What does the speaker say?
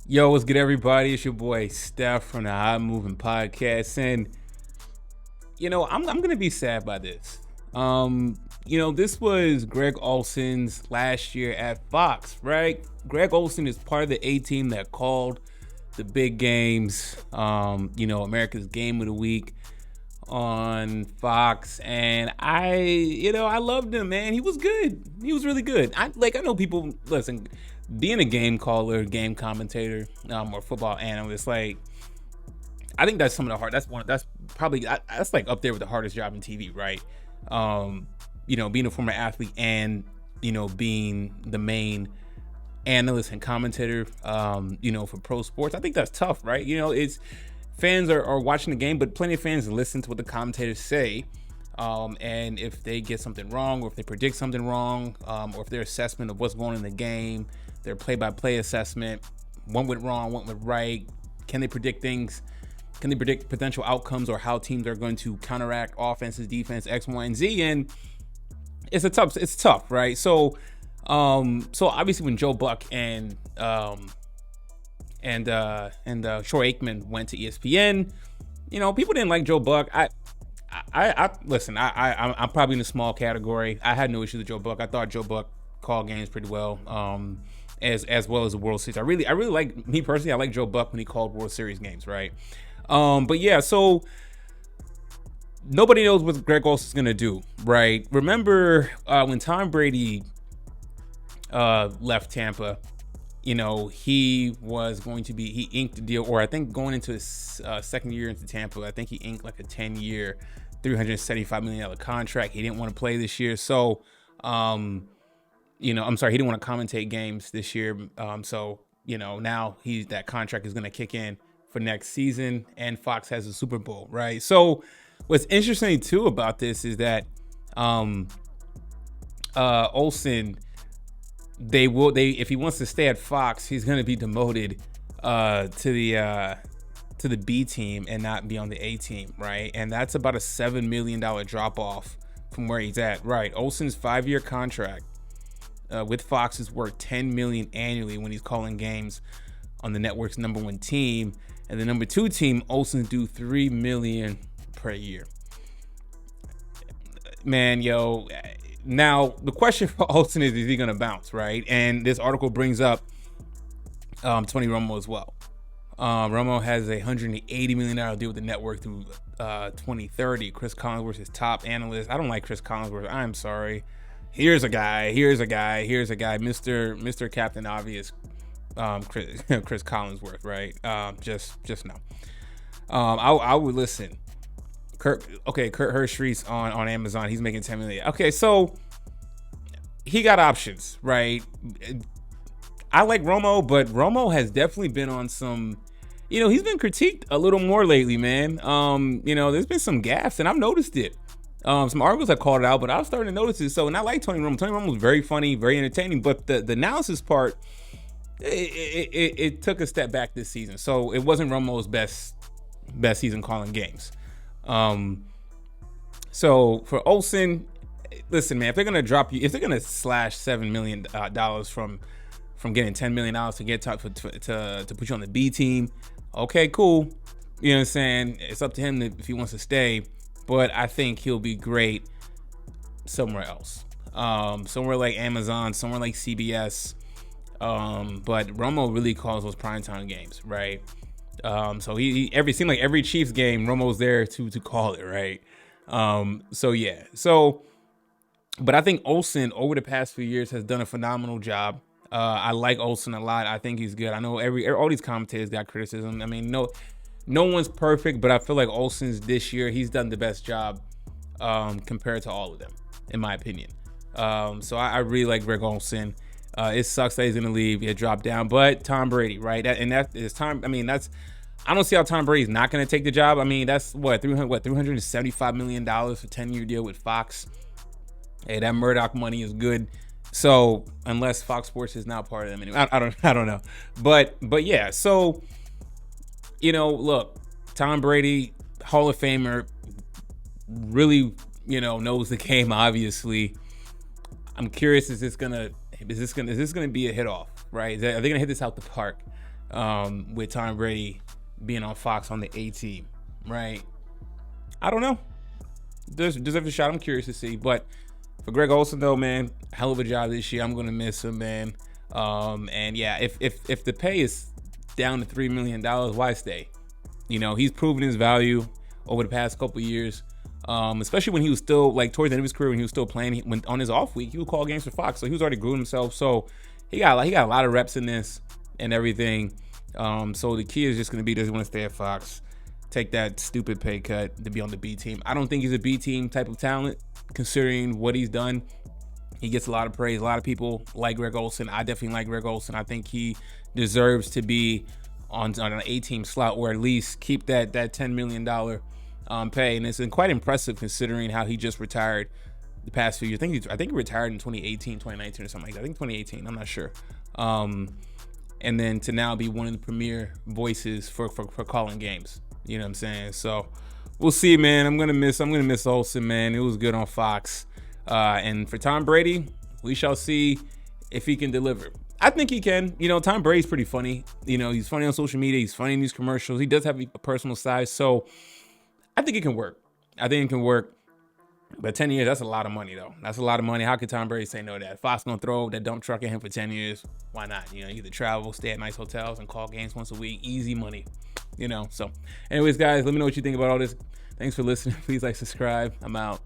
Yo, what's good, everybody? It's your boy Steph from the Hot Moving Podcast, and I'm gonna be sad by this. This was Greg Olsen's last year at Fox, right? Greg Olsen is part of the A team that called the big games. America's Game of the Week on Fox, and I loved him, man. He was good. He was really good. I know people listen. Being a game caller, game commentator, or football analyst, I think that's some of the hard. That's probably that's like up there with the hardest job in TV, right? Being a former athlete and being the main analyst and commentator, for pro sports. I think that's tough, right? It's fans are watching the game, but plenty of fans listen to what the commentators say. And if they get something wrong, or if they predict something wrong, or if their assessment of what's going on in the game, their play-by-play assessment, one went wrong, one went right. Can they predict things? Can they predict potential outcomes or how teams are going to counteract offenses, defense, X, Y, and Z? And it's tough, right? So obviously when Joe Buck and Troy Aikman went to ESPN, people didn't like Joe Buck. Listen. I'm probably in a small category. I had no issue with Joe Buck. I thought Joe Buck called games pretty well. As well as the World Series. I really like, me personally, I like Joe Buck when he called World Series games, right? But yeah, so nobody knows what Greg Olsen's gonna do, right? Remember when Tom Brady left Tampa, he inked the deal, or I think going into his second year into Tampa, I think he inked like a 10-year, $375 million contract. He didn't want to play this year, so I'm sorry, he didn't want to commentate games this year. Now that contract is going to kick in for next season, and Fox has a Super Bowl, right? So what's interesting too about this is that Olsen, if he wants to stay at Fox, he's going to be demoted to the B team and not be on the A team, right? And that's about a $7 million drop off from where he's at, right? Olsen's 5-year contract with Fox is worth $10 million annually when he's calling games on the network's number 1 team, and the number 2 team, Olsen, do $3 million per year. Man, now the question for Olsen is he gonna bounce, right? And this article brings up Tony Romo as well. Romo has a $180 million deal with the network through 2030. Chris Collinsworth is top analyst. I don't like Chris Collinsworth. I'm sorry. Here's a guy, Mr. Captain Obvious, Chris Collinsworth, right? Just no. I would listen. Kurt Hershreys on Amazon. He's making $10 million. Okay, so he got options, right? I like Romo, but Romo has definitely been on some. He's been critiqued a little more lately, man. There's been some gaffes, and I've noticed it. Some articles have called it out, but I was starting to notice it. So, and I like Tony Romo. Tony Romo was very funny, very entertaining, but the analysis part, it took a step back this season. So it wasn't Romo's best season calling games. So for Olsen, listen, man, if they're gonna slash $7 million from getting $10 million to get to put you on the B team, okay, cool. You know what I'm saying? It's up to him if he wants to stay. But I think he'll be great somewhere else. Somewhere like Amazon, somewhere like CBS. But Romo really calls those primetime games, right? So it seemed like every Chiefs game, Romo's there to call it, right? But I think Olsen over the past few years has done a phenomenal job. I like Olsen a lot. I think he's good. I know all these commentators got criticism. I mean, no one's perfect, but I feel like Olsen's this year, he's done the best job compared to all of them, in my opinion. So I really like Greg Olsen. It sucks that he's going to leave. He had dropped down, but Tom Brady, right? That is time. I mean, I don't see how Tom Brady's not going to take the job. I mean, that's $375 million for a 10-year deal with Fox. Hey, that Murdoch money is good. So unless Fox Sports is not part of them anyway, I don't know. But yeah, so. Look, Tom Brady, Hall of Famer, really, knows the game, obviously. I'm curious, is this gonna be a hit off, right? Are they gonna hit this out the park? with Tom Brady being on Fox on the A team, right? I don't know. Deserves a shot. I'm curious to see. But for Greg Olsen, though, man, hell of a job this year. I'm gonna miss him, man. And yeah, if the pay is down to $3 million, why stay? He's proven his value over the past couple years. Especially when he was still like towards the end of his career, when he was still playing. When on his off week, he would call games for Fox, so he was already growing himself. So he got a lot of reps in this and everything. So the key is just gonna be, does he want to stay at Fox? Take that stupid pay cut to be on the B team. I don't think he's a B team type of talent, considering what he's done. He gets a lot of praise. A lot of people like Greg Olsen. I definitely like Greg Olsen. I think he deserves to be on an A team slot, or at least keep that $10 million pay. And it's been quite impressive considering how he just retired the past few years. I think he retired in 2018, 2019 or something like that. I think 2018. I'm not sure. And then to now be one of the premier voices for calling games. You know what I'm saying? So we'll see, man. I'm gonna miss Olsen, man. It was good on Fox. And for Tom Brady, we shall see if he can deliver. I think he can. Tom Brady's pretty funny. He's funny on social media. He's funny in these commercials. He does have a personal side. So I think it can work. But 10 years, that's a lot of money, though. That's a lot of money. How could Tom Brady say no to that? Fox gonna throw that dump truck at him for 10 years. Why not? Either travel, stay at nice hotels, and call games once a week. Easy money. So anyways, guys, let me know what you think about all this. Thanks for listening. Please like, subscribe. I'm out.